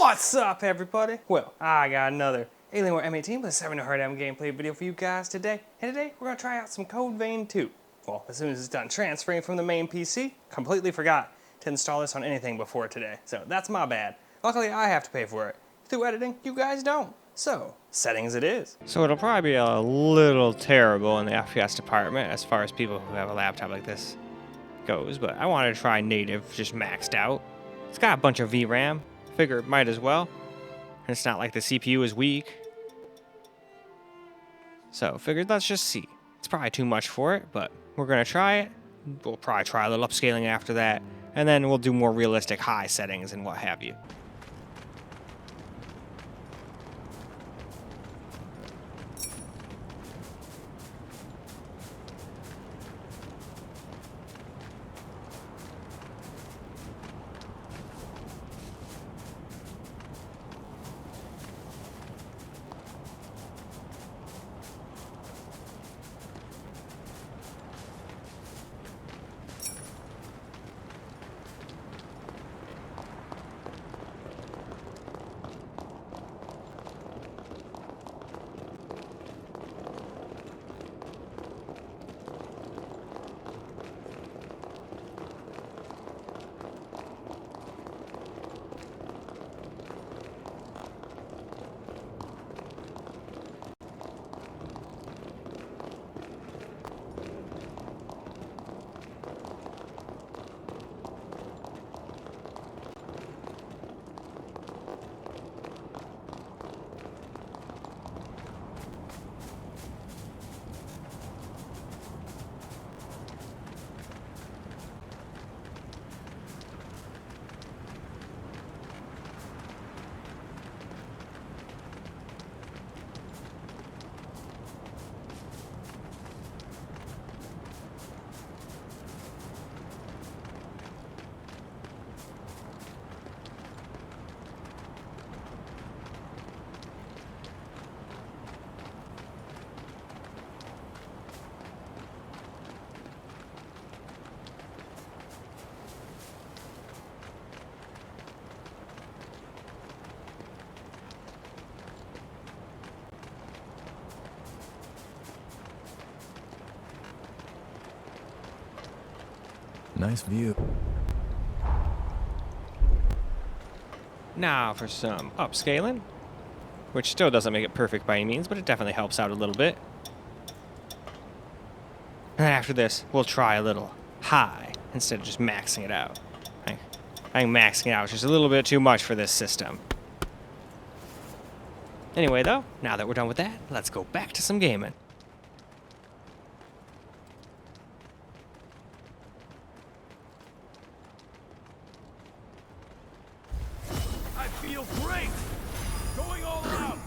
What's up, everybody? Well, I got another Alienware m18 with a 7900m gameplay video for you guys today. And today, we're going to try out some Code Vein 2. Well, as soon as it's done transferring from the main PC, completely forgot to install this on anything before today. So that's my bad. Luckily, I have to pay for it. Through editing, you guys don't. So, settings it is. So it'll probably be a little terrible in the FPS department as far as people who have a laptop like this goes, but I wanted to try native, just maxed out. It's got a bunch of VRAM. Figure it might as well. And it's not like the CPU is weak. So figured let's just see. It's probably too much for it, but we're gonna try it. We'll probably try a little upscaling after that, and then we'll do more realistic high settings and what have you. Nice view. Now for some upscaling, which still doesn't make it perfect by any means, but it definitely helps out a little bit. And after this, we'll try a little high instead of just maxing it out. I think maxing it out is just a little bit too much for this system. Anyway though, now that we're done with that, let's go back to some gaming. I feel great! Going all out!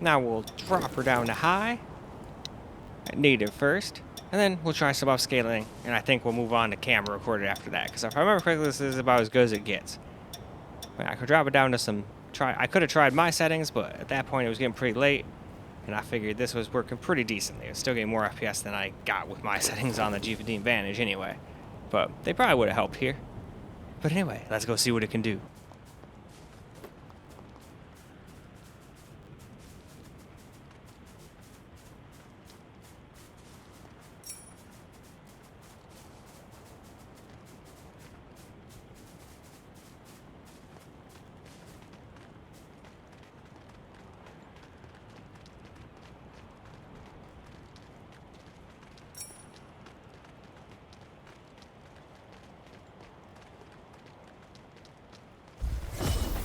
Now we'll drop her down to high, at native first, and then we'll try some upscaling, and I think we'll move on to camera recorded after that, because if I remember correctly, this is about as good as it gets. I could drop it down to some, I could have tried my settings, but at that point it was getting pretty late, and I figured this was working pretty decently. It was still getting more FPS than I got with my settings on the G15 Vantage anyway, but they probably would have helped here. But anyway, let's go see what it can do.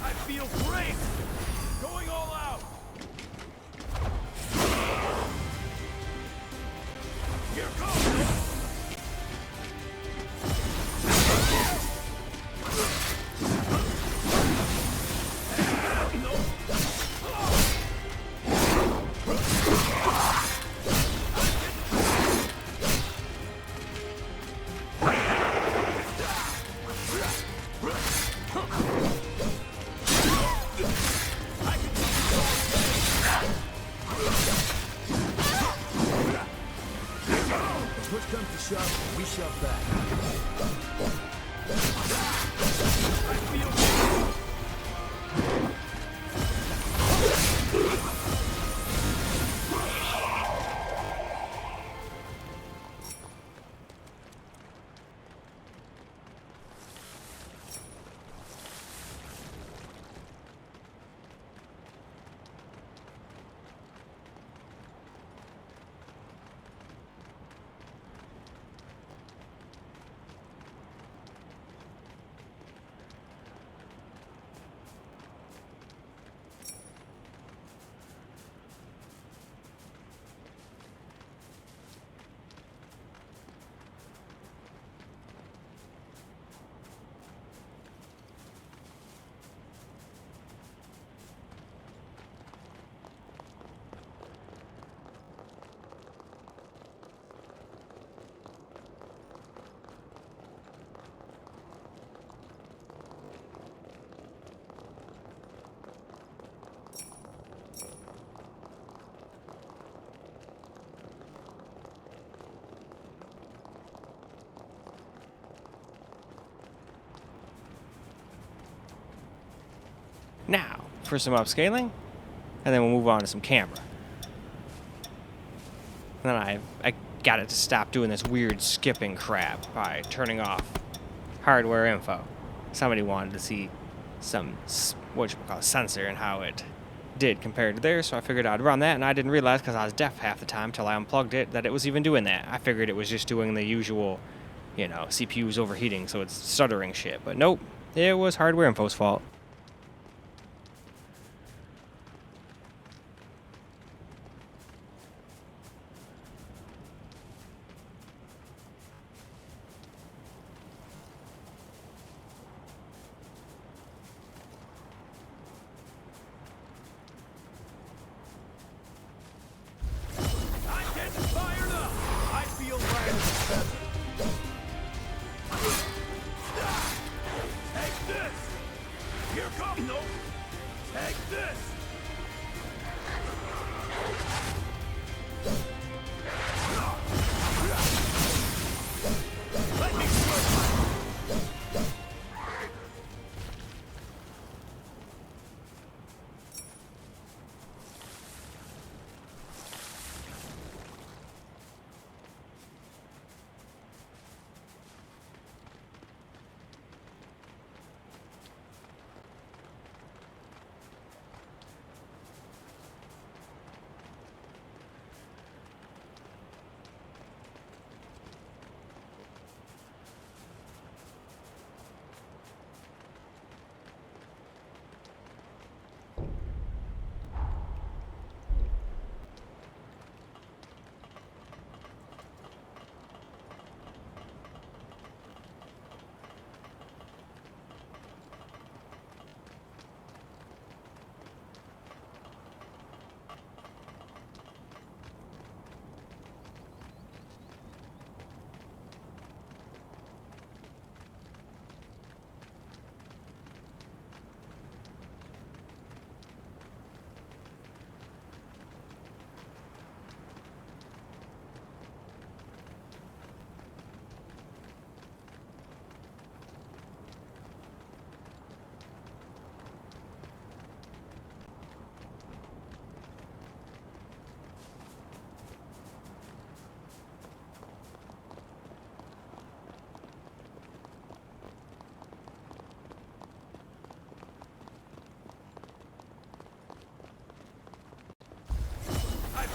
I feel great! Going all out! Here goes! Push comes to shove, we shove back. I feel Now, for some upscaling, and then we'll move on to some camera. Then I got it to stop doing this weird skipping crap by turning off hardware info. Somebody wanted to see some, sensor and how it did compared to theirs, so I figured I'd run that, and I didn't realize, because I was deaf half the time till I unplugged it, that it was even doing that. I figured it was just doing the usual, CPU's overheating, so it's stuttering shit. But nope, it was hardware info's fault. fired up! I feel right. Take this!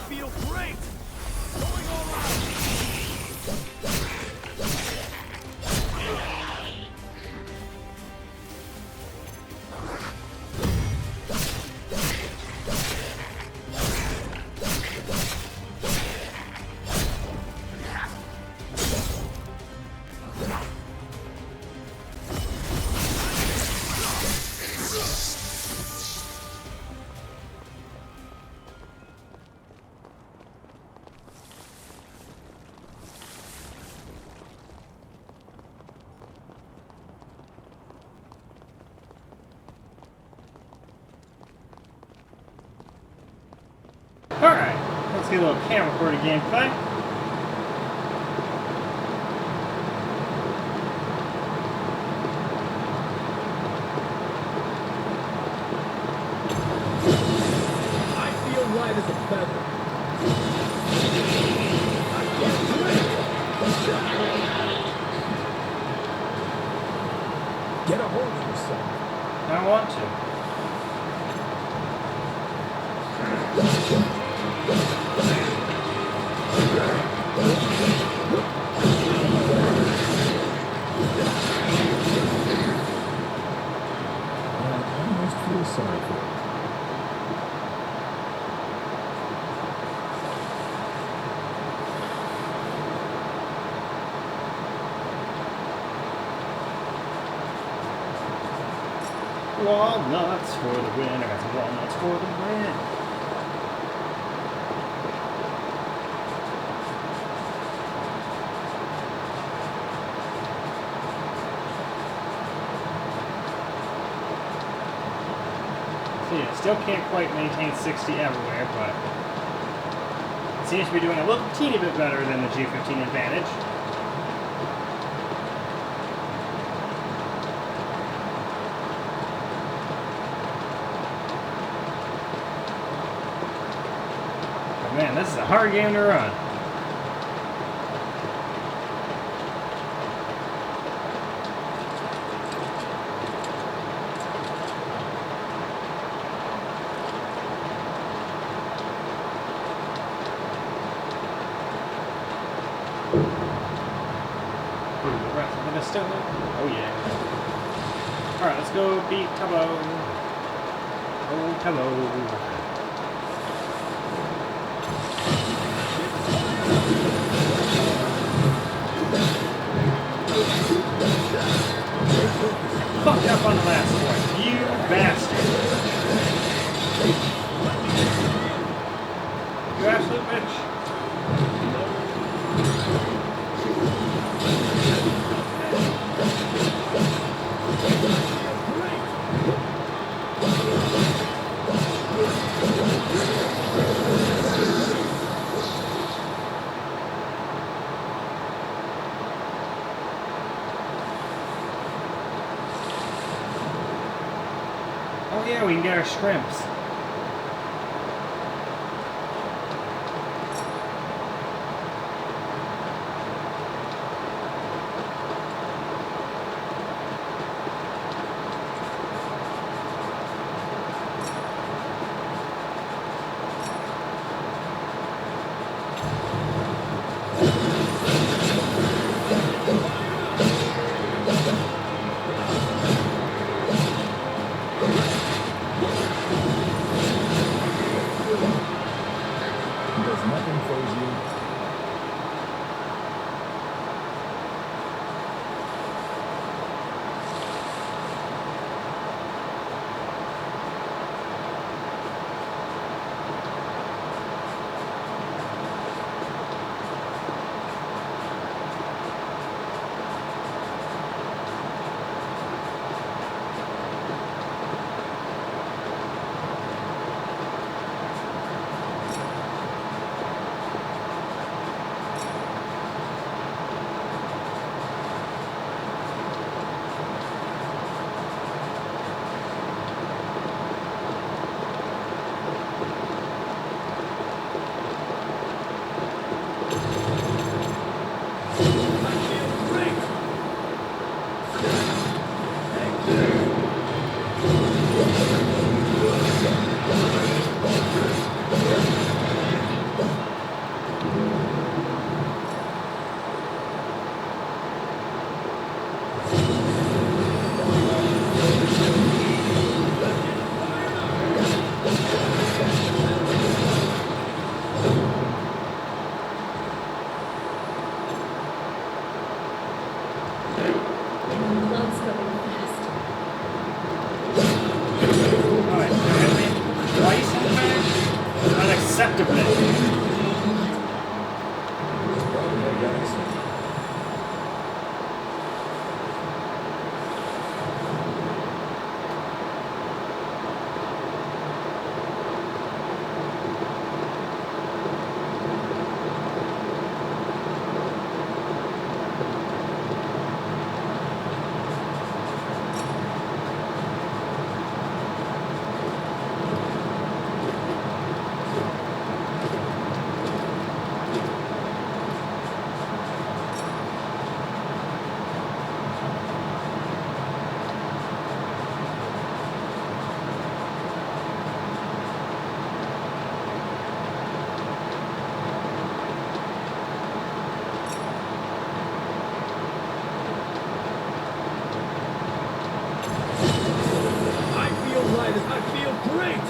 feel great. Going all out. Alright, let's get a little camcorder gameplay. I feel light as a feather. Get a hold of yourself. I want to. I almost feel sorry for it. Walnuts for the win. I got some walnuts for the win. See, it still can't quite maintain 60 everywhere, but it seems to be doing a little teeny bit better than the G15 Advantage. Man, this is a hard game to run. The rest of it is still. Oh yeah. Alright, let's go beat Tubbo. Oh, Tubbo. Fucked up on the last one, you bastard. You absolute bitch. Oh yeah, we can get our shrimps. deceptively. I feel great!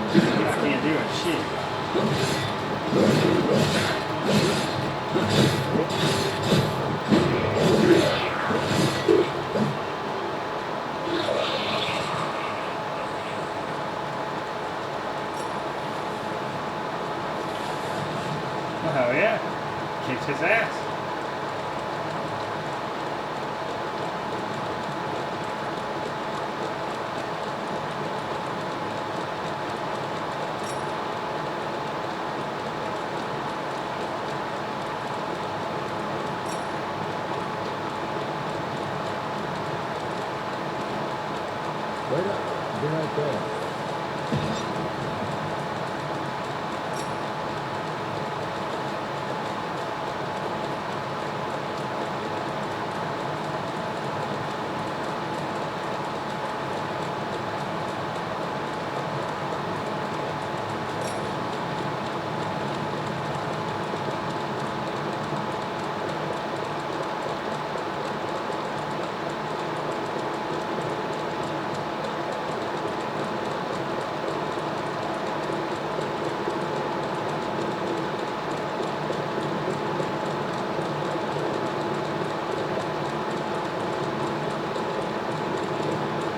I can't do it, shit. Oh yeah, kicked his ass. Right up, be right there.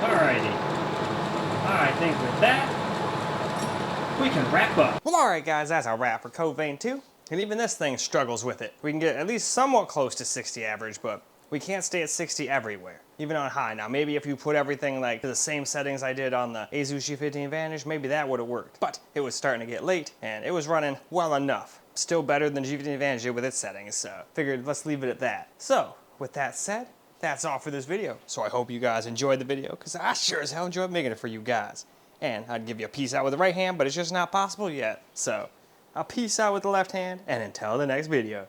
Alrighty. I think with that, we can wrap up. Well, alright guys, that's our wrap for Code Vein 2. And even this thing struggles with it. We can get at least somewhat close to 60 average, but we can't stay at 60 everywhere, even on high. Now, maybe if you put everything like to the same settings I did on the Asus G15 Advantage, maybe that would have worked. But it was starting to get late, and it was running well enough. Still better than G15 Advantage did with its settings, so figured let's leave it at that. So, with that said, that's all for this video. So I hope you guys enjoyed the video, because I sure as hell enjoyed making it for you guys. And I'd give you a peace out with the right hand, but it's just not possible yet. So, I'll peace out with the left hand, and until the next video.